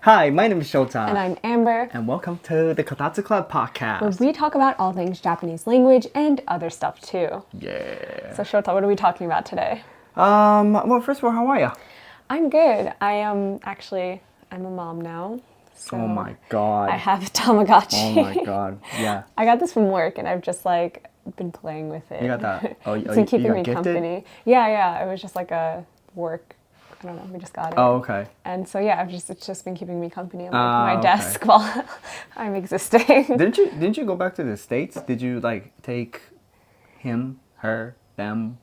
Hi, my name is Shota. And I'm Amber. And welcome to the Kotatsu Club Podcast. Where we talk about all things Japanese language and other stuff too. Yeah. So Shota, what are we talking about today? Well, first of all, how are you? I'm good. I'm a mom now. So Oh my god. I have a Tamagotchi. Oh my god. Yeah. I got this from work and I've just been playing with it. You got that? Oh, It's been keeping you got me gifted? company. Yeah. It was just like a work. I don't know. We just got it. Oh, okay. And so yeah, it's just been keeping me company on my okay. desk while I'm existing. Didn't you go back to the States? Did you take him, her, them?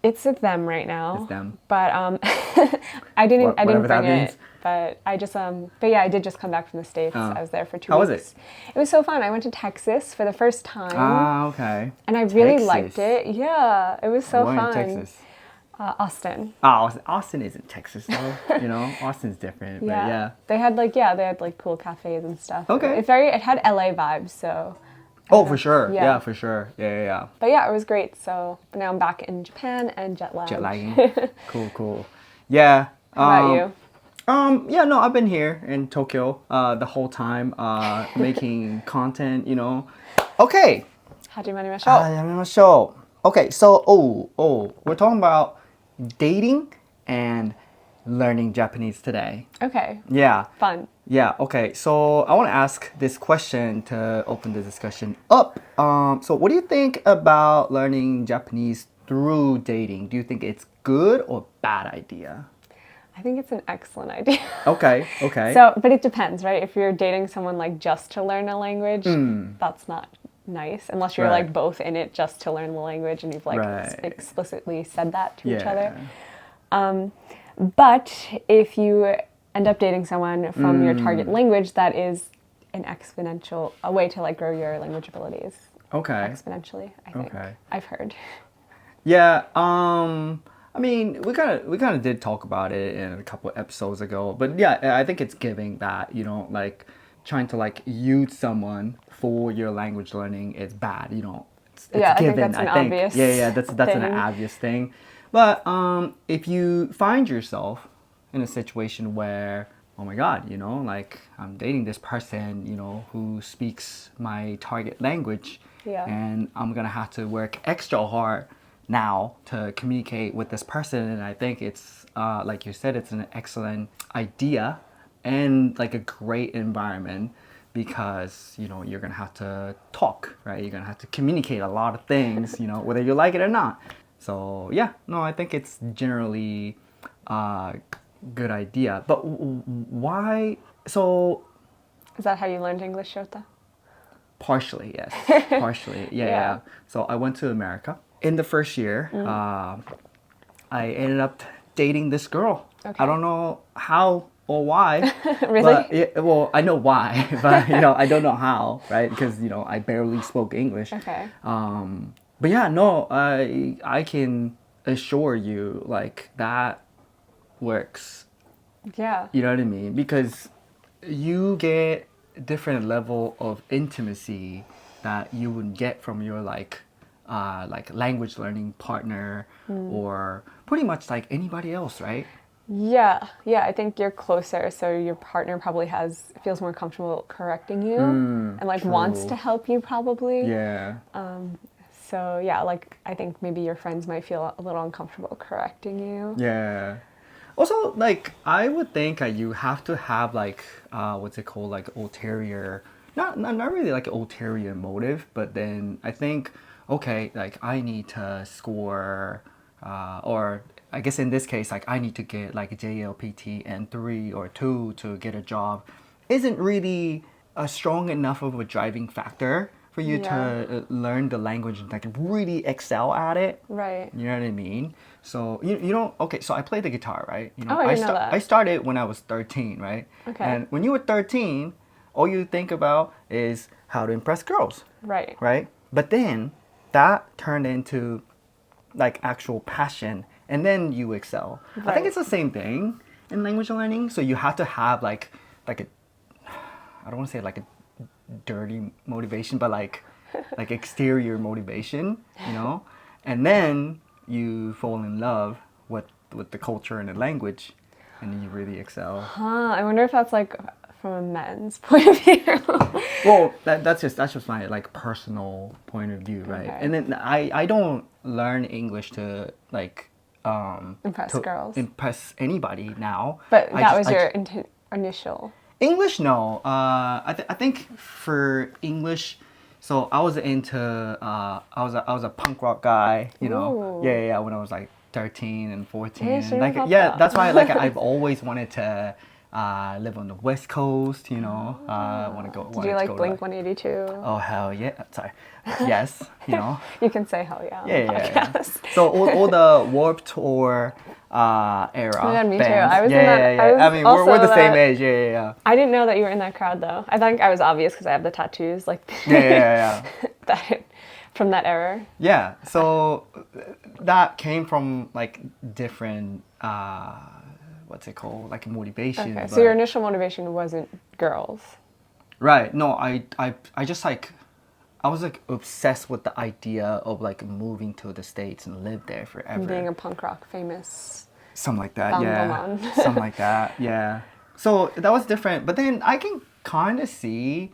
It's with them right now. It's them. But I didn't Whatever that bring means. it. But I just but yeah, I did just come back from the States. I was there for 2 weeks. How was it? It was so fun. I went to Texas for the first time. Ah, okay. And I really Texas. liked it. Yeah, it was so Where fun. in Texas? Austin. Oh, Austin isn't Texas though. Austin's different. But yeah. They had cool cafes and stuff. Okay. It had LA vibes, so. Oh, for sure. Yeah. Yeah, for sure. Yeah. But yeah, it was great. So now I'm back in Japan and jet lagged. Jet lagging. Cool. Yeah. How about you? Yeah, no, I've been here in Tokyo the whole time, making content, Okay. 하지마니마쇼. Okay, so, we're talking about dating and learning Japanese today. Okay. Yeah. Fun. Yeah, okay. So I want to ask this question to open the discussion up. So what do you think about learning Japanese through dating? Do you think it's good or bad idea? I think it's an excellent idea. Okay. So, but it depends, right? If you're dating someone just to learn a language, that's not nice. Unless you're Right. both in it just to learn the language and you've Right. explicitly said that to each Yeah. other. But if you end up dating someone from your target language, that is a way to grow your language abilities Okay. exponentially, I think. Okay. I've heard. Yeah, I mean, we kind of did talk about it in a couple episodes ago, but yeah, I think it's giving that, trying to use someone for your language learning is bad, it's Yeah, I think given, that's an obvious Yeah, that's an thing. obvious thing. But if you find yourself in a situation where, oh my God, I'm dating this person, who speaks my target language, Yeah. and I'm gonna have to work extra hard now to communicate with this person, and I think it's like you said, it's an excellent idea and a great environment because you're gonna have to talk, right? You're gonna have to communicate a lot of things, whether you like it or not. So yeah, no, I think it's generally a good idea. But why? So Is that how you learned English, Shota? partially, yes, partially, yeah. So I went to America. In the first year, I ended up dating this girl. Okay. I don't know how or why. Really? But, well, I know why, but I don't know how, right? Because I barely spoke English. Okay. But yeah, no, I can assure you, that works. Yeah. You know what I mean? Because you get different level of intimacy that you wouldn't get from your language learning partner or pretty much anybody else, right? Yeah, I think you're closer, so your partner probably feels more comfortable correcting you and wants true. to help you probably. Yeah. So yeah, I think maybe your friends might feel a little uncomfortable correcting you. Yeah. Also, I would think you have to have what's it called, ulterior, not really an ulterior motive, but then I think, okay, I need to score, or I guess in this case, I need to get a JLPT N3 or 2 to get a job, isn't really a strong enough of a driving factor for you to learn the language and really excel at it. Right. You know what I mean? So you don't. Okay, so I play the guitar, right? I didn't know that. I started when I was 13, right? Okay. And when you were 13, all you think about is how to impress girls, Right. right? But then that turned into actual passion, and then you excel. I Right. think it's the same thing in language learning. So you have to have a, I don't want to say a dirty motivation, but exterior motivation, and then you fall in love with the culture and the language, and then you really excel. I wonder if that's from a men's point of view. Well, that's just my like personal point of view, right? Okay. And then I don't learn English to like Impress girls. impress anybody now. But I that just- was I your ju- initial. English, no. I think for English, so I was into I was a punk rock guy, you know. Ooh. Yeah, when I was like 13 and 14. Yeah, sure like about yeah, that. that's why like I've always wanted to live on the West Coast, you know. Want to go. Did you like Blink 182? Oh hell yeah! Sorry. Yes, you know. You can say hell yeah on the Yeah. podcast. So all the Warped Tour era. Oh my God, me too. bands. I was in yeah, that- yeah, yeah. I was I mean, we're also the same that- age. Yeah. I didn't know that you were in that crowd though. I think I was obvious because I have the tattoos like Yeah. that from that era. Yeah. So that came from like different what's it called? Like motivation. Okay, but- so your initial motivation wasn't girls. Right. No, I just like I was like obsessed with the idea of like moving to the States and live there forever. And being a punk rock famous. Something like that, Bam, yeah. bam, bam. Something like that, yeah. So that was different. But then I can kind of see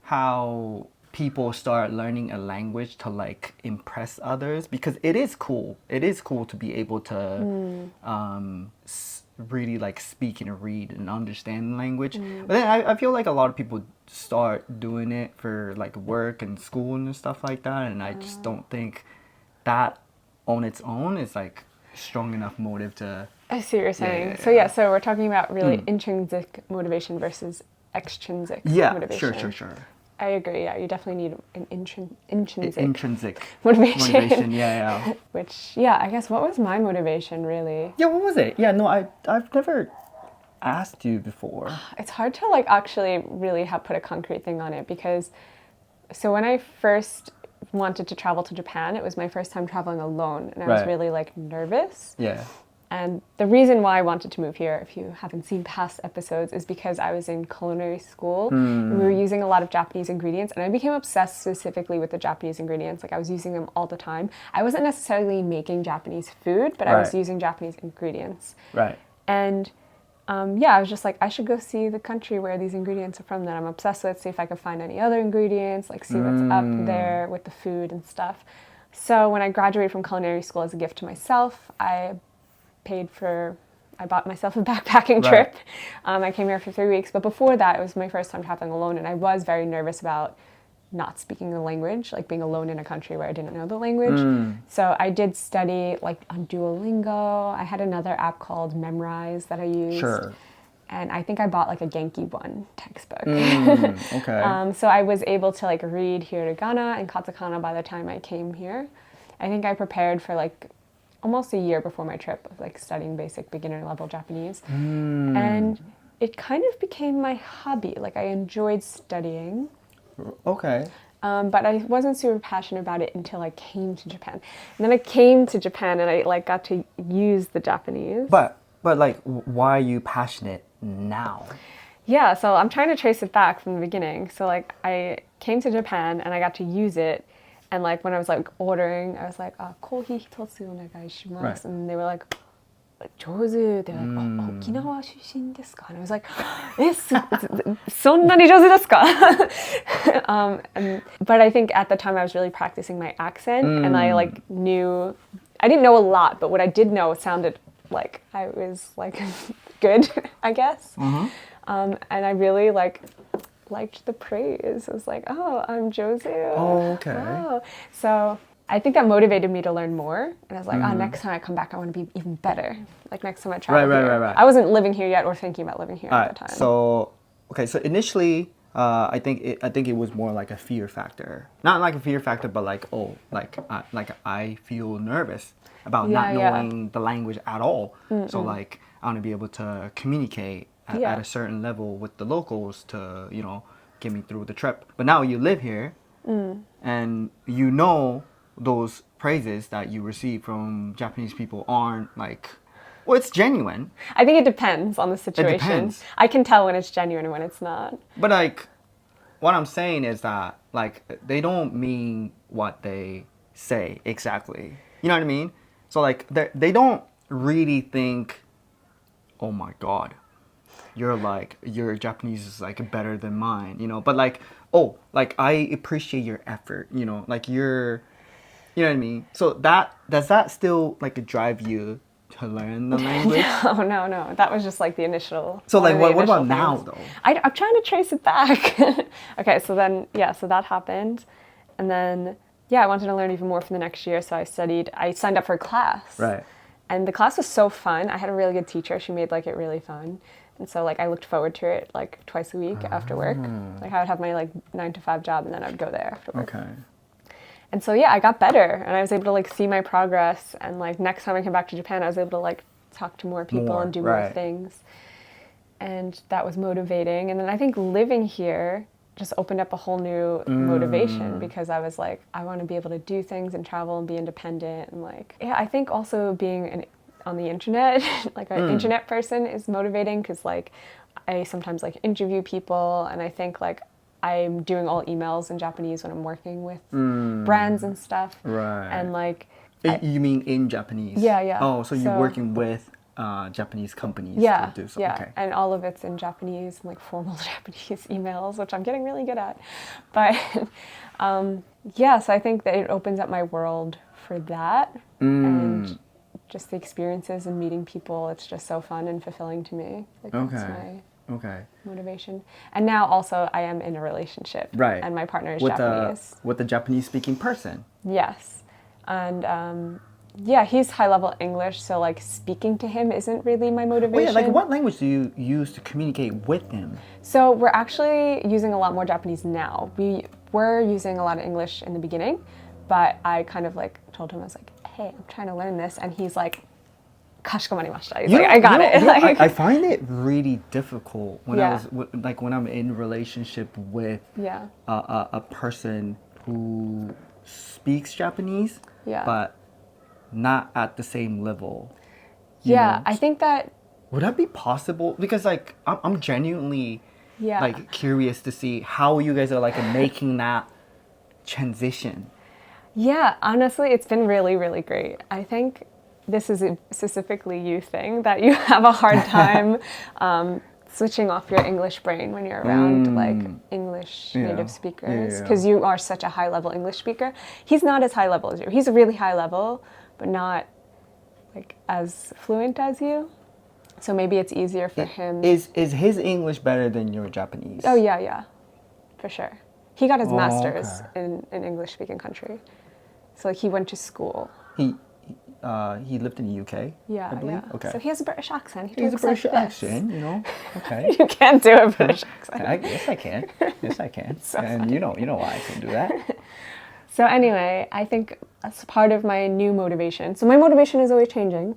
how people start learning a language to like impress others because it is cool. It is cool to be able to really like speak and read and understand the language. But then I feel like a lot of people start doing it for like work and school and stuff like that. And I just don't think that on its own is like strong enough motive to I see what you're saying. yeah, So yeah. so we're talking about really intrinsic motivation versus extrinsic yeah motivation. sure I agree. Yeah, you definitely need an intrinsic intrinsic motivation. yeah Which, yeah, I guess what was my motivation really? yeah what was it? Yeah, no, I've never asked you before. It's hard to like actually really have put a concrete thing on it because so when I first wanted to travel to Japan, it was my first time traveling alone and I was Right. really like nervous. Yeah. And the reason why I wanted to move here, if you haven't seen past episodes, is because I was in culinary school. And we were using a lot of Japanese ingredients, and I became obsessed specifically with the Japanese ingredients. Like I was using them all the time. I wasn't necessarily making Japanese food, but I was Right. using Japanese ingredients. Right. And yeah, I was just like, I should go see the country where these ingredients are from that I'm obsessed with, see if I can find any other ingredients, like see what's up there with the food and stuff. So when I graduated from culinary school as a gift to myself, I bought myself a backpacking Right. trip. I came here for 3 weeks, but before that, it was my first time traveling alone, and I was very nervous about not speaking the language, like being alone in a country where I didn't know the language. So I did study like on Duolingo. I had another app called Memrise that I used. Sure. And I think I bought like a Genki One textbook. Okay. So I was able to like read hiragana and katakana by the time I came here. I think I prepared for like almost a year before my trip of like studying basic beginner level Japanese. And it kind of became my hobby. Like I enjoyed studying. Okay. But I wasn't super passionate about it until I came to Japan. And then I came to Japan and I like got to use the Japanese. But like, why are you passionate now? Yeah, so I'm trying to trace it back from the beginning. So like I came to Japan and I got to use it. And like when I was like ordering, I was like, "Kohi hitotsu onegaishimasu." Right. And they were like, "Jozu." They're like, "Oh, Okinawa shushin desu ka?" And I was like, "Sonnani jozu desu ka?" But I think at the time I was really practicing my accent, and I like knew, I didn't know a lot, but what I did know sounded like I was like good, I guess. And I really liked the praise. I was like, oh, I'm Josu. Oh, okay. Oh. So I think that motivated me to learn more. And I was like, next time I come back, I want to be even better. Like next time I travel here. Right. I wasn't living here yet or thinking about living here All at right. the time. So initially, I think it was more like a fear factor. Not like a fear factor, but like I feel nervous about not Yeah. knowing the language at all. So like I want to be able to communicate at a certain level with the locals to get me through the trip. But now you live here, and you know those praises that you receive from Japanese people aren't like, well, it's genuine. I think it depends on the situation. depends. I can tell when it's genuine and when it's not. But like, what I'm saying is that like they don't mean what they say exactly. You know what I mean? So like they don't really think, oh my God, your Japanese is like better than mine, you know. But like, oh, like I appreciate your effort, you know, like you know what I mean. So does that still like drive you to learn the language? No. That was just like the initial. So one like, of the what about initial now things. though? I'm trying to trace it back. Okay, so then so that happened, and then I wanted to learn even more for the next year. So I signed up for a class. Right. And the class was so fun. I had a really good teacher. She made like it really fun. And so like I looked forward to it like twice a week after work. Like I would have my like 9 to 5 job and then I'd go there after work. Okay. And so I got better and I was able to like see my progress, and like next time I came back to Japan I was able to like talk to more people and do more things. And that was motivating. And then I think living here just opened up a whole new motivation, because I was like, I want to be able to do things and travel and be independent. And like, I think also being on the internet, like an internet person is motivating, because like I sometimes like interview people, and I think like I'm doing all emails in Japanese when I'm working with brands and stuff. Right. And like, you mean in Japanese? Yeah. Oh, so you're working with Japanese companies Yeah, to do so. yeah, Okay. and all of it's in Japanese, and like formal Japanese emails, which I'm getting really good at. But so I think that it opens up my world for that, and just the experiences and meeting people. It's just so fun and fulfilling to me. Like that's my motivation. And now also I am in a relationship. Right. And my partner is with Japanese. With a Japanese speaking person. Yes. And he's high level English, so like speaking to him isn't really my motivation. Like what language do you use to communicate with him? So we're actually using a lot more Japanese now. We were using a lot of English in the beginning, but I kind of like told him, I was like, hey, I'm trying to learn this, and he's like, kashikomarimasu. He's like, I got it. Like, I find it really difficult when when I'm in relationship with a person who speaks Japanese, but not at the same level. You know? I think that... Would that be possible? Because like I'm genuinely like curious to see how you guys are like making that transition. Yeah, honestly, it's been really, really great. I think this is a specifically you thing, that you have a hard time switching off your English brain when you're around like English native speakers, because you are such a high level English speaker. He's not as high level as you. He's a really high level, but not like as fluent as you. So maybe it's easier for him. Is his English better than your Japanese? Oh yeah, for sure. He got his master's in an English speaking country. So like he went to school. He lived in the UK, I believe. Yeah. Okay. So he has a British accent. He has a British like accent, you know. Okay. You can't do a British accent. Yes, I can. Yes, I can. So and funny. you know why I can do that. So anyway, I think that's part of my new motivation. So my motivation is always changing.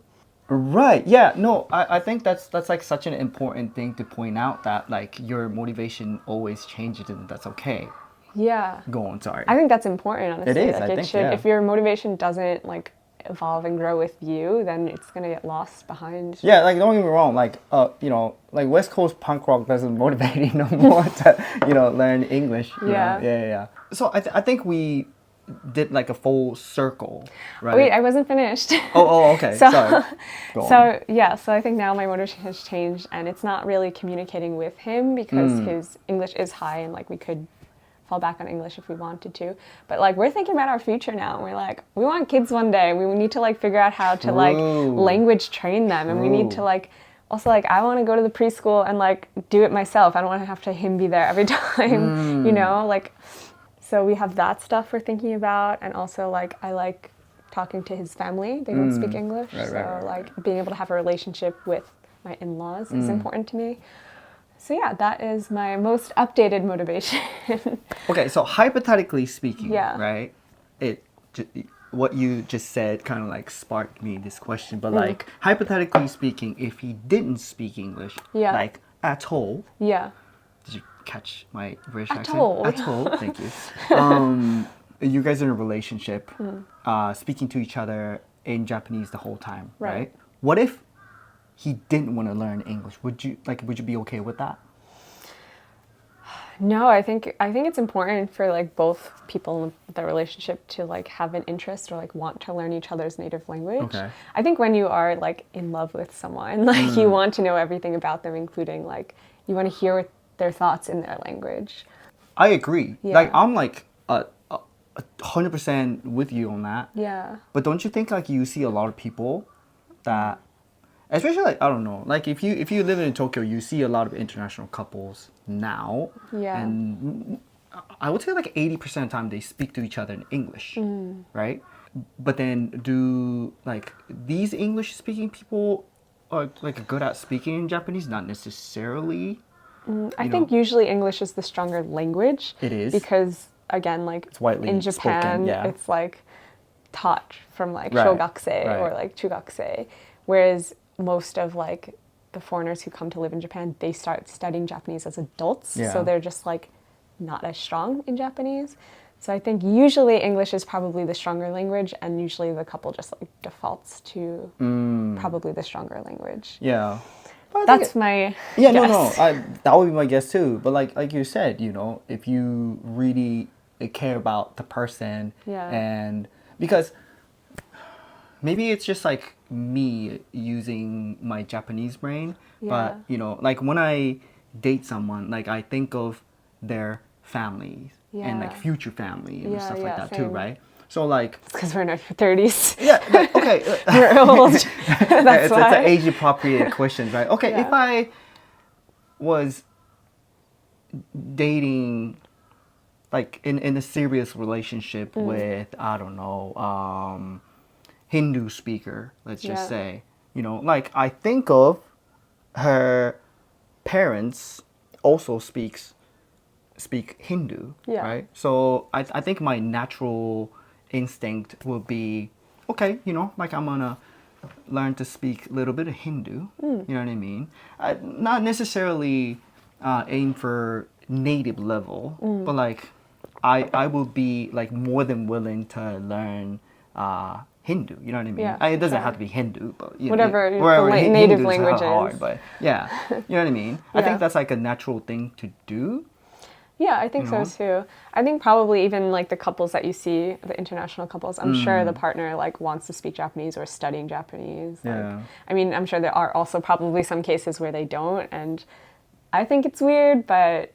Right. Yeah. No, I think that's like such an important thing to point out, that like your motivation always changes, and that's okay. Yeah. Go on, sorry. I think that's important, honestly. It is, like I think, should, if your motivation doesn't like evolve and grow with you, then it's gonna get lost behind. Yeah, like don't get me wrong, like you know, like West Coast punk rock doesn't motivate me no more to, you know, learn English. You know? Yeah. So I think we did like a full circle, right? Wait, I wasn't finished. Oh, okay. So, sorry. Go on. So I think now my motivation has changed, and it's not really communicating with him, because his English is high, and like we could fall back on English if we wanted to. But like we're thinking about our future now, and we're like, we want kids one day. We need to like figure out how to like language train them, and we need to like also like I want to go to the preschool and like do it myself. I don't want to have to him be there every time, you know, like. So we have that stuff we're thinking about, and also like I like talking to his family. They don't speak English, like being able to have a relationship with my in-laws is important to me. So yeah, that is my most updated motivation. Okay, so hypothetically speaking, right? What you just said kind of like sparked me this question, but like hypothetically speaking, if he didn't speak English, like at all, did you catch my British accent? At all, thank you. You guys are in a relationship, speaking to each other in Japanese the whole time, right? What if he didn't want to learn English? Would you be okay with that? No, I think it's important for like both people in the relationship to like have an interest or like want to learn each other's native language. Okay. I think when you are like in love with someone, like you want to know everything about them, including like you want to hear their thoughts in their language. I agree. Yeah. Like I'm like 100% with you on that. Yeah. But don't you think like you see a lot of people that, especially like I don't know, like if you live in Tokyo, you see a lot of international couples now. Yeah. And I would say like 80% of the time they speak to each other in English, right? But then do like these English speaking people are like good at speaking in Japanese? Not necessarily. I think usually English is the stronger language. It is. Because again, like It's widely in Japan, spoken, yeah. it's like taught from like Right, shogakusei or right. like chugakusei, whereas most of like the foreigners who come to live in Japan, they start studying Japanese as adults, Yeah. so they're just like not as strong in Japanese. So I think usually English is probably the stronger language, and usually the couple just like defaults to probably the stronger language. Yeah. But I think That's my Yeah, guess. that would be my guess too. But like you said, if you really care about the person, Yeah. and because maybe it's just like me using my Japanese brain, but like when I date someone, like I think of their families and like Yeah. future family and Yeah, stuff like yeah, that too, same. right? So like Because we're in our 30s. yeah, but, okay. We're old. That's it's why. an age appropriate question, right? Okay, Yeah. if I was dating like in a serious relationship with I don't know Hindu speaker, let's just Yeah. say, like I think of her parents also speak Hindu, Yeah. right? So I think my natural instinct will be okay, like I'm gonna learn to speak a little bit of Hindu. You know what I mean? Not necessarily aim for native level, but like I will be like more than willing to learn Hindu. You know what I mean? Yeah, It doesn't sure. have to be Hindu, but Whatever the wherever native Hindu's language hard, is. but yeah, you know what I mean. I Yeah. think that's like a natural thing to do. Yeah, I think so too. I think probably even like the couples that you see, the international couples, I'm sure the partner like wants to speak Japanese or is studying Japanese. Like, Yeah. I mean, I'm sure there are also probably some cases where they don't, and I think it's weird, but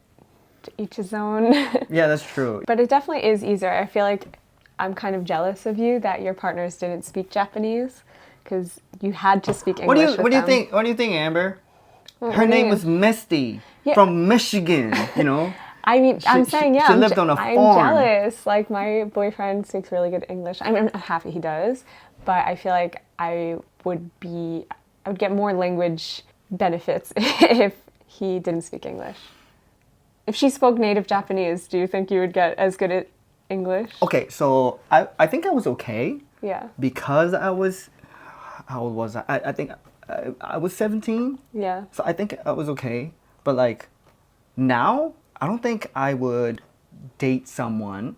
to each his own. Yeah, that's true. But it definitely is easier. I feel like I'm kind of jealous of you that your partners didn't speak Japanese because you had to speak English What do you with what do you them. think? What do you think, Amber? What Her do you name mean? was Misty Yeah. from Michigan. I mean, I'm saying, yeah, she lived on a I'm farm. jealous. Like, my boyfriend speaks really good English. I'm happy he does, but I feel like I would get more language benefits if he didn't speak English. If she spoke native Japanese, do you think you would get as good at English? Okay, so I think I was okay Yeah. because how old was I? I think I was 17. Yeah. So I think I was okay. But like now, I don't think I would date someone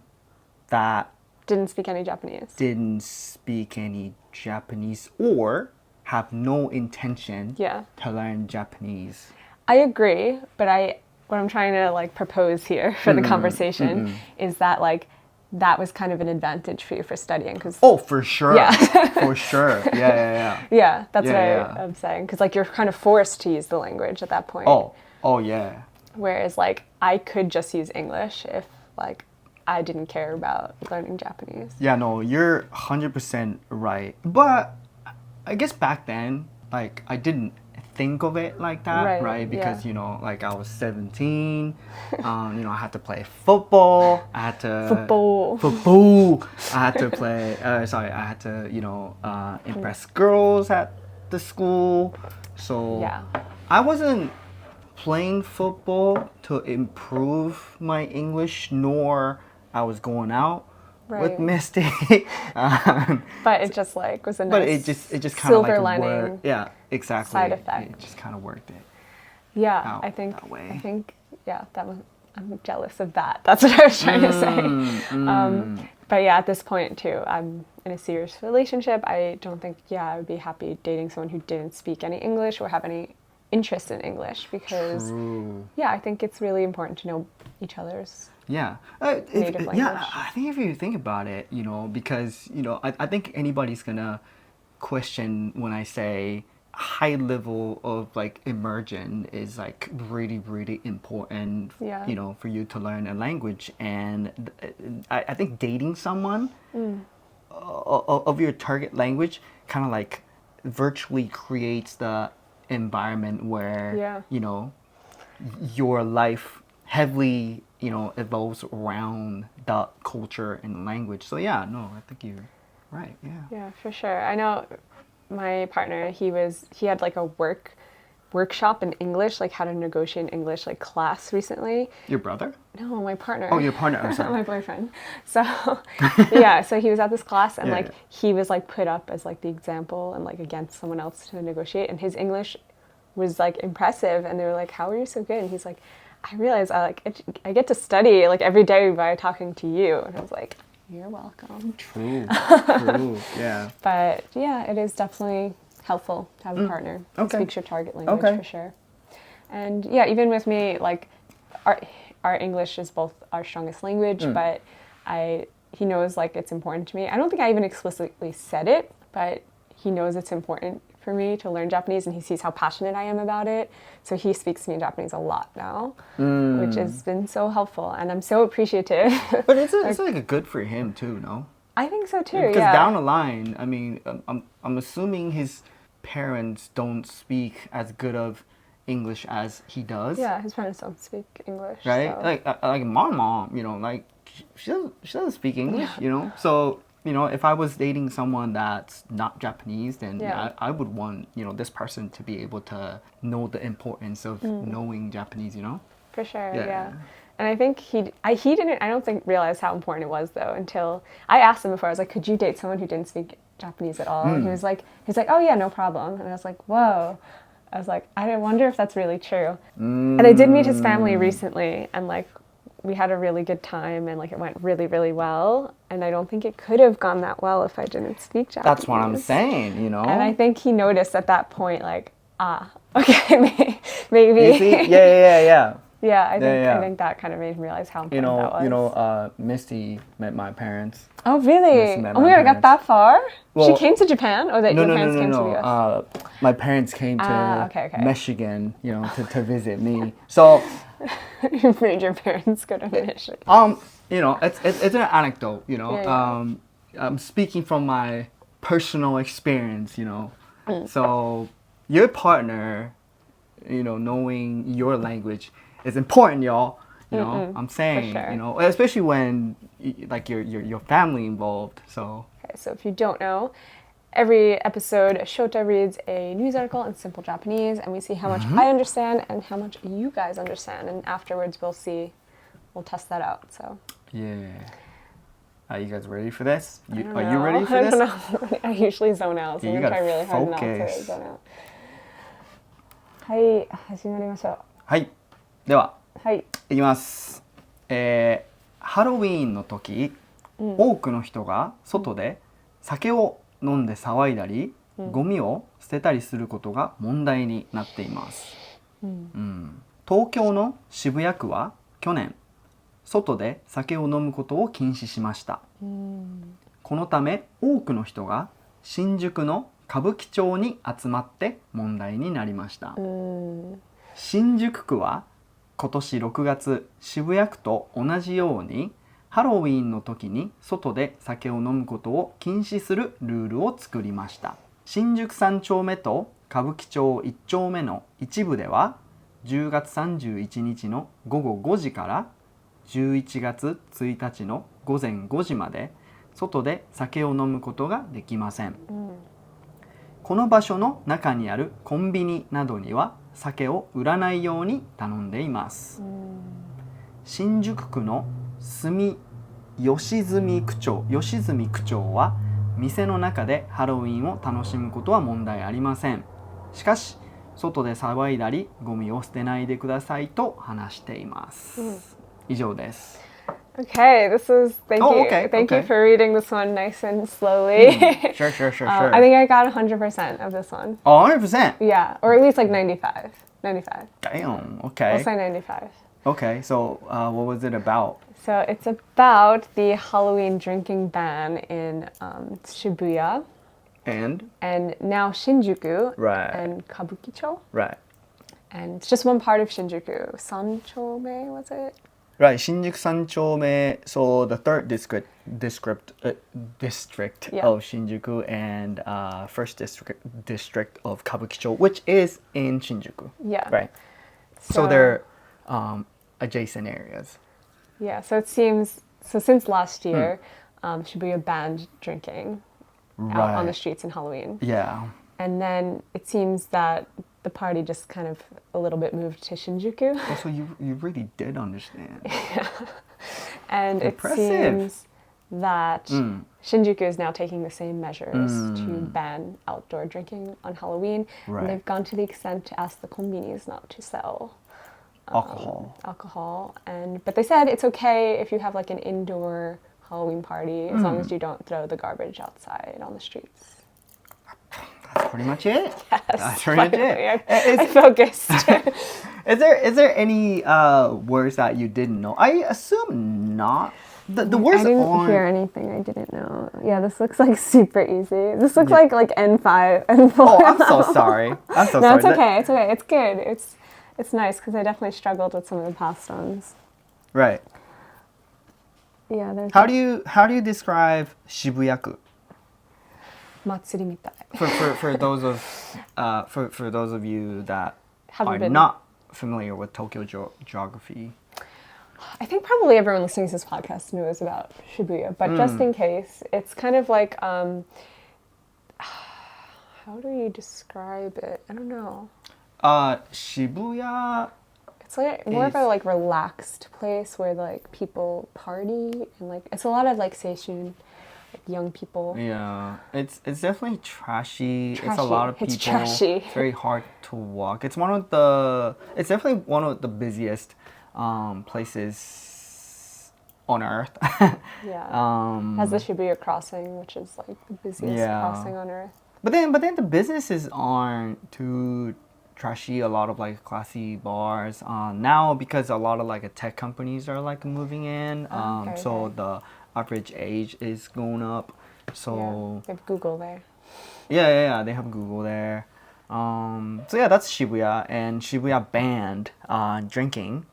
that Didn't speak any Japanese. didn't speak any Japanese or have no intention Yeah. to learn Japanese. I agree, but what I'm trying to like propose here for the conversation is that like that was kind of an advantage for you for studying because Oh, for sure. Yeah. For sure. Yeah. yeah, that's Yeah, what yeah. I'm saying because like you're kind of forced to use the language at that point. Oh yeah. Whereas like I could just use English if like I didn't care about learning Japanese. Yeah, no, you're 100% right. But I guess back then, like, I didn't think of it like that, Right, Because, yeah. like, I was 17, I had to play football, I had to... Football! I had to play, I had to, impress girls at the school. So, Yeah. I wasn't playing football to improve my English, nor I was going out with Right. Misty. But it just like was a nice But it just kind of silver like lining. worked. Yeah, exactly. side effect. It just kind of worked it. Yeah, out I think that way. that was. I'm jealous of that. That's what I was trying to say. But yeah, at this point too, I'm in a serious relationship. I don't think I would be happy dating someone who didn't speak any English or have any interest in English because, True. yeah, I think it's really important to know each other's Yeah. native language. Yeah, I think if you think about it, because, I think anybody's gonna question when I say high level of like immersion is like really, really important, Yeah. for you to learn a language. And I think dating someone of your target language kind of like virtually creates the environment where, Yeah. your life heavily, evolves around the culture and language. So yeah, no, I think you're right. Yeah. Yeah, for sure. I know my partner, he had like a workshop in English, like how to negotiate in English, like class recently. Your brother? No, my partner. Oh, your partner. I'm sorry. My boyfriend. So, yeah, so he was at this class and Yeah, like yeah. he was like put up as like the example and like against someone else to negotiate, and his English was like impressive, and they were like, "How are you so good?" And he's like, "I realize I get to study like every day by talking to you." And I was like, "You're welcome." True. True. Yeah. But yeah, it is definitely helpful to have a partner who Okay. speaks your target language Okay. for sure. And yeah, even with me, like our English is both our strongest language, but he knows like it's important to me. I don't think I even explicitly said it, but he knows it's important for me to learn Japanese, and he sees how passionate I am about it. So he speaks to me in Japanese a lot now, which has been so helpful, and I'm so appreciative. But it's like a good for him too, no? I think so too. Because yeah. down the line, I mean, I'm assuming his parents don't speak as good of English as he does. Yeah, his parents don't speak English. Right? So. Like my mom, like she doesn't speak English, So, if I was dating someone that's not Japanese, then Yeah. I would want, this person to be able to know the importance of knowing Japanese, For sure, Yeah. yeah. And I think he didn't, I don't think, realize how important it was, though, until I asked him before. I was like, could you date someone who didn't speak Japanese at all? And he was like, oh, yeah, no problem. And I was like, whoa. I was like, I wonder if that's really true. And I did meet his family recently, and, like, we had a really good time, and, like, it went really, really well. And I don't think it could have gone that well if I didn't speak Japanese. That's what I'm saying, And I think he noticed at that point, like, okay, maybe. You see? Yeah. Yeah, I Yeah. think that kind of made him realize how important that was. Misty met my parents. Oh, really? Misty met Oh my my god, I got parents. that far? Well, she came to Japan? Or that No, your no, parents no, came no, to the US? My parents came to Okay. Michigan, to visit me. So, You made your parents go to Michigan. it's an anecdote, Yeah. I'm speaking from my personal experience, So, your partner, knowing your language is important, y'all. I'm saying, sure. Especially when like your family involved. So, Okay, so if you don't know, every episode, Shota reads a news article in simple Japanese, and we see how much I understand and how much you guys understand. And afterwards, we'll test that out. So. yeah. Are you guys ready for this? I don't Are you know. ready for I this? don't know. I usually zone out, so You I'm gonna try gotta really hard not focus. to zone out. はい、始まりましょはい。では、う。はい。いきます。ハロウィーンの時、多くの人が外で酒を飲んで騒いだり、ゴミを捨てたりすることが問題になっています。東京の渋谷区は去年、外で酒を飲むことを禁止しました。このため多くの人が新宿の歌舞伎町に集まって問題になりました。新宿区は今年6月、渋谷区と同じようにハロウィーンの時に外で酒を飲むことを禁止するルールを作りました。新宿3丁目と歌舞伎町1丁目の一部では10月31日の午後5時から11月1日の午前5時まで外で酒を飲むことができません。この場所の中にあるコンビニなどには酒を売らないように頼んでいます。新宿区の吉住区長は店の中でハロウィンを楽しむことは問題ありません。しかし外で騒いだりゴミを捨てないでくださいと話しています。以上です。Okay, thank Oh, you. okay, Thank you okay. for reading this one nice and slowly. Sure. I think I got 100% of this one. Oh, 100%. Yeah, or at least like 95. 95. Damn. We'll Okay. say 95. Okay. So, what was it about? So it's about the Halloween drinking ban in Shibuya And and now Shinjuku right, and Kabukicho. right, And it's just one part of Shinjuku. Sanchome, was it? right. Shinjuku Sanchome. So the third district Yeah. of Shinjuku and first district of Kabukicho, which is in Shinjuku. Yeah. Right. So they're adjacent areas. Yeah, so it seems, so since last year, Shibuya banned drinking out on the Right. streets in Halloween. Yeah. And then it seems that the party just kind of a little bit moved to Shinjuku. Oh, so you really did understand. And Impressive. it seems that Shinjuku is now taking the same measures to ban outdoor drinking on Halloween. Right. And they've gone to the extent to ask the konbinis not to sell alcohol. But they said it's okay if you have like an indoor Halloween party as long as you don't throw the garbage outside on the streets. That's pretty much it. Yes, That's pretty much it. I focused. Is there any words that you didn't know? I assume not. The words I didn't aren't. hear anything I didn't know. Yeah, this looks like super easy. This looks like N5, N4. Oh, I'm so sorry. I'm so No, sorry. it's okay. It's okay. It's good. It's nice because I definitely struggled with some of the past ones. Right. Yeah, there's How do you describe Shibuyaku? matsuri mitai. For those of you that Haven't are been. not familiar with Tokyo geography. I think probably everyone listening to this podcast knows about Shibuya, but just in case, it's kind of like how do you describe it? I don't know. Shibuya. It's like more of a like relaxed place where like people party and like it's a lot of like seishun, like young people. Yeah, it's definitely trashy. It's a lot of people. It's trashy. It's very hard to walk. It's definitely one of the busiest places on earth. Yeah. Has the Shibuya crossing, which is like the busiest crossing on earth. But then the businesses aren't too trashy. A lot of like classy bars now because a lot of like tech companies are like moving in. So the average age is going up. So they have Google there. Yeah. They have Google there. So yeah, that's Shibuya, and Shibuya banned drinking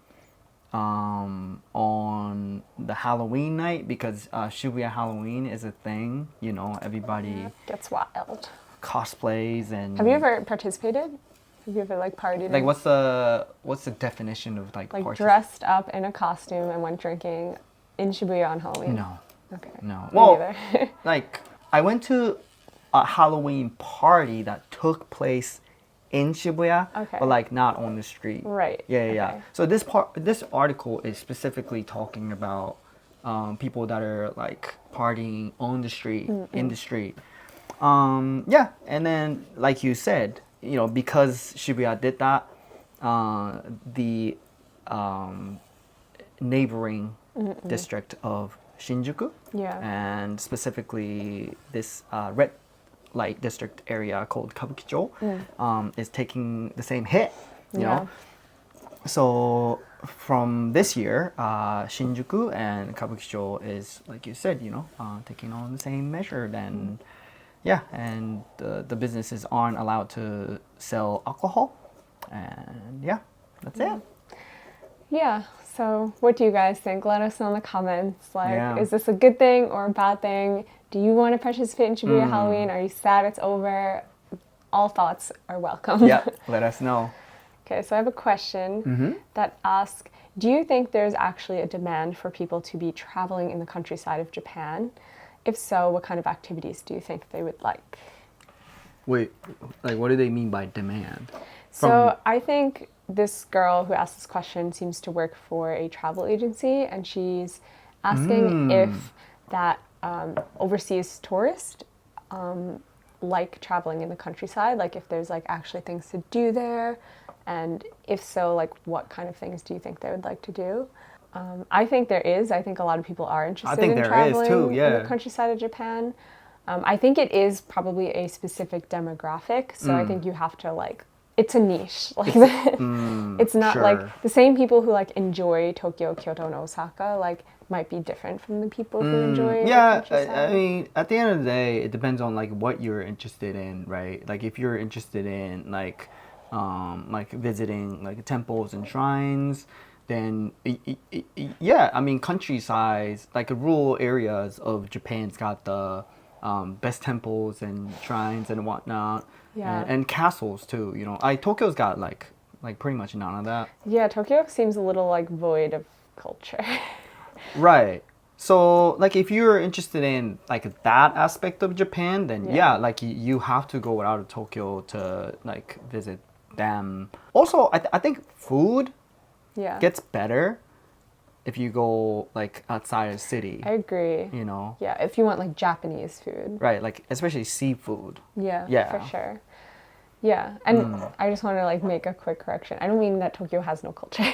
on the Halloween night because Shibuya Halloween is a thing. You know, everybody Gets wild. cosplays and. Have you ever participated? Have you ever like partied? Like what's the definition of like dressed up in a costume and went drinking in Shibuya on Halloween? No. Okay. No. Me Well, neither. like I went to a Halloween party that took place in Shibuya, Okay. but like not on the street. Right. Yeah. Okay. So this article is specifically talking about people that are like partying on the street, in the street. Yeah, and then like you said, you know, because Shibuya did that, the neighboring district of Shinjuku, and specifically this red light district area called Kabukicho, is taking the same hit, you know. So from this year, Shinjuku and Kabukicho is, like you said, you know, taking on the same measure. Then, yeah, and the businesses aren't allowed to sell alcohol, and yeah, that's it. Yeah. So what do you guys think? Let us know in the comments. Like, Yeah. is this a good thing or a bad thing? Do you want to participate in Shibuya Halloween? Are you sad it's over? All thoughts are welcome. Yeah, let us know. Okay, so I have a question that asks, do you think there's actually a demand for people to be traveling in the countryside of Japan? If so, what kind of activities do you think they would like? Wait, like what do they mean by demand? So I think this girl who asked this question seems to work for a travel agency, and she's asking if that overseas tourists like traveling in the countryside, like if there's like actually things to do there, and if so, like what kind of things do you think they would like to do? I think there is. I think a lot of people are interested think in there is traveling too, in yeah. the countryside of Japan. I think it is probably a specific demographic, so I think you have to like, it's a niche. Like, it's not sure. like the same people who like enjoy Tokyo, Kyoto, and Osaka like might be different from the people who enjoy the Yeah, countryside. I mean, at the end of the day, it depends on like what you're interested in, right? Like if you're interested in like visiting like temples and shrines, then yeah, I mean, countryside, like rural areas of Japan's got the best temples and shrines and whatnot, Yeah. and castles too. You know, Tokyo's got like pretty much none of that. Yeah, Tokyo seems a little like void of culture. Right. So, like, if you're interested in like that aspect of Japan, then Yeah. yeah, like you have to go out of Tokyo to like visit them. Also, I think food Yeah. gets better if you go like outside of the city. I agree. You know, Yeah, if you want like Japanese food. right? Like especially seafood. Yeah, Yeah. for sure. Yeah, and I just want to like make a quick correction. I don't mean that Tokyo has no culture.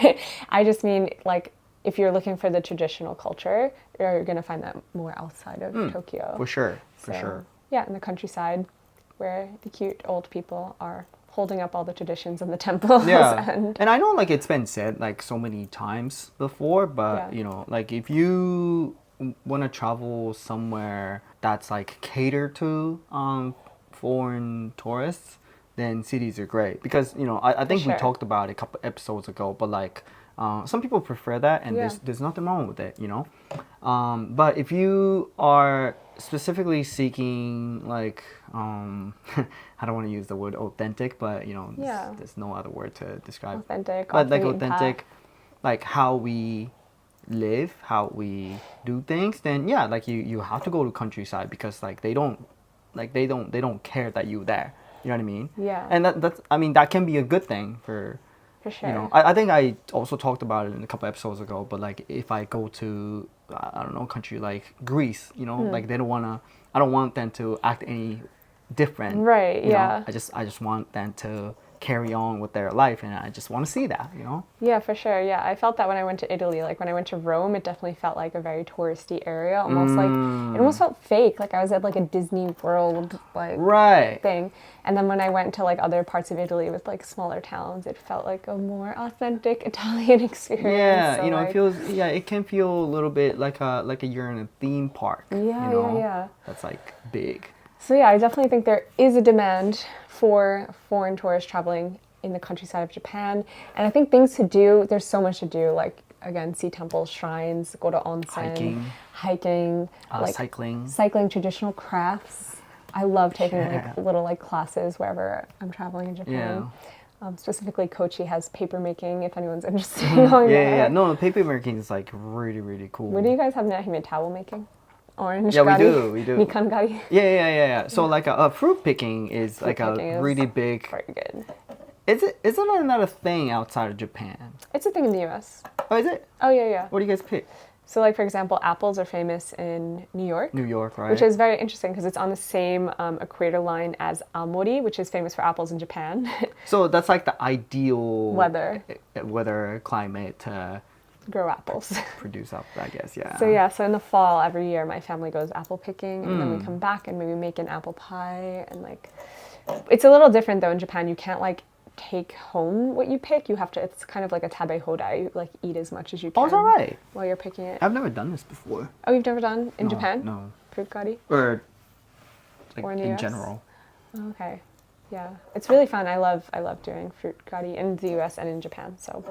I just mean like if you're looking for the traditional culture, you're gonna find that more outside of Tokyo. For sure, for So, sure. Yeah, in the countryside, where the cute old people are holding up all the traditions and the temples. Yeah, And and I know like it's been said like so many times before, but Yeah. you know, like if you want to travel somewhere that's like catered to foreign tourists, then cities are great because you know I think we sure. talked about it a couple episodes ago, but like some people prefer that, and Yeah. there's nothing wrong with it, you know. But if you are specifically seeking like I don't want to use the word authentic, but you know, Yeah. there's no other word to describe. authentic, But like off the beaten authentic, path. like how we live, how we do things, then yeah, like you have to go to countryside because like they don't care that you're there. You know what I mean? Yeah. And that's I mean that can be a good thing for For sure. you know. I think I also talked about it in a couple episodes ago, but like if I go to I don't know country like Greece, you know, like they don't wanna I don't want them to act any different. Right, you know? yeah. I just want them to carry on with their life, and I just want to see that, you know. Yeah, for sure. Yeah, I felt that when I went to Italy. Like when I went to Rome, it definitely felt like a very touristy area. Almost like it almost felt fake. Like I was at like a Disney World like Right. thing. And then when I went to like other parts of Italy with like smaller towns, it felt like a more authentic Italian experience. Yeah, So, you know, like, it feels it can feel a little bit like a you're in a theme park. Yeah, you know? yeah. That's like big. So yeah, I definitely think there is a demand for foreign tourists traveling in the countryside of Japan. And I think things to do, there's so much to do, like again, see temples, shrines, go to onsen, hiking, like Cycling. traditional crafts. I love taking like little like classes wherever I'm traveling in Japan. Specifically, Kochi has paper making. If anyone's interested in going there. Yeah. No, paper making is like really, really cool. What do you guys have now? Hime towel making? Orange Yeah, gari? we do. Mikan gari? Yeah. So like a fruit picking is like picking a is really big. Very good. Isn't that a thing outside of Japan? It's a thing in the US. Oh, is it? Oh, yeah. What do you guys pick? So, like, for example, apples are famous in New York. New York, right? Which is very interesting because it's on the same equator line as Aomori, which is famous for apples in Japan. So that's like the ideal Weather climate to grow apples. produce up, I guess, yeah. So in the fall, every year, my family goes apple picking, and then we come back and maybe make an apple pie. And, like, it's a little different, though, in Japan. You can't, like, take home what you pick. You have to, it's kind of like a tabe hodai. You like eat as much as you can. Oh, is that right? While you're picking it. I've never done this before. Oh, you've never done in Japan? No. Fruit gari? Or like Or in the in US? general. Oh, okay. Yeah. It's really fun. I love doing fruit gari in the US and in Japan. So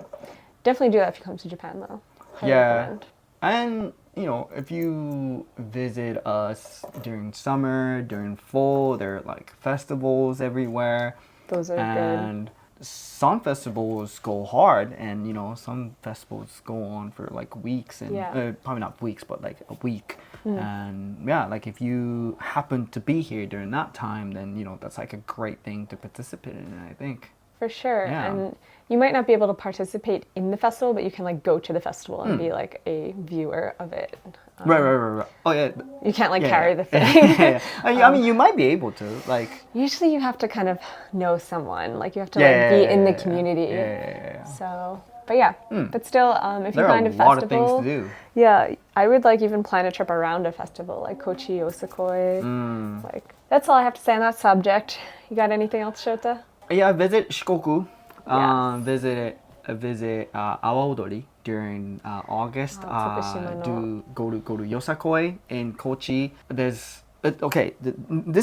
definitely do that if you come to Japan though. Highly recommend. And you know, if you visit us during summer, during fall, there are like festivals everywhere. Those are good. And some festivals go hard, and you know, some festivals go on for like weeks, and probably not weeks, but like a week. And yeah, like if you happen to be here during that time, then you know that's like a great thing to participate in, I think. For sure. Yeah. And you might not be able to participate in the festival, but you can like go to the festival and be like a viewer of it. Right. Oh yeah. You can't like Yeah, carry yeah. the thing. Yeah. I mean, you might be able to, like. Usually you have to kind of know someone. Like you have to like be in the community. Yeah. So But yeah, but still, if you There are find a a lot of things festival, to do. yeah, I would like even plan a trip around a festival like Kochi, Osakoi. Like that's all I have to say on that subject. You got anything else, Shota? Yeah, visit Shikoku. Yes. Visit Awaodori during August. Tokushima no. Go to Yosakoi in Kochi. This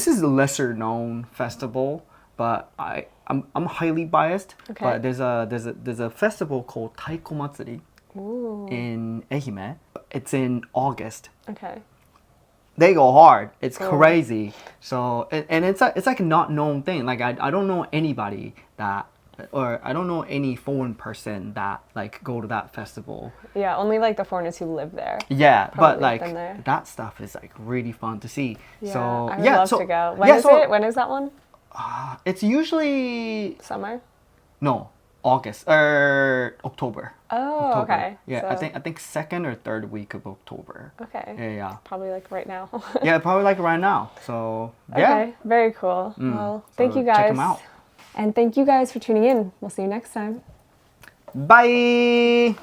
is a lesser known festival, but I'm highly biased. Okay. But there's a festival called Taiko Matsuri Ooh. in Ehime. It's in August. Okay. They go hard. It's Cool. crazy. So and it's like a not known thing. Like I don't know anybody that, or I don't know any foreign person that like go to that festival. Yeah, only like the foreigners who live there. Yeah, but Probably been like there. that stuff is like really fun to see. Yeah, So I would yeah, love so to go. When yeah, is so it? When is that one? it's usually Summer? no August or October. Oh, October. okay. Yeah, So- I think second or third week of October. Okay. Yeah. Probably like right now. Yeah, probably like right now. So yeah. Okay, very cool. Well, thank So you guys. check 'em out. And thank you guys for tuning in. We'll see you next time. Bye.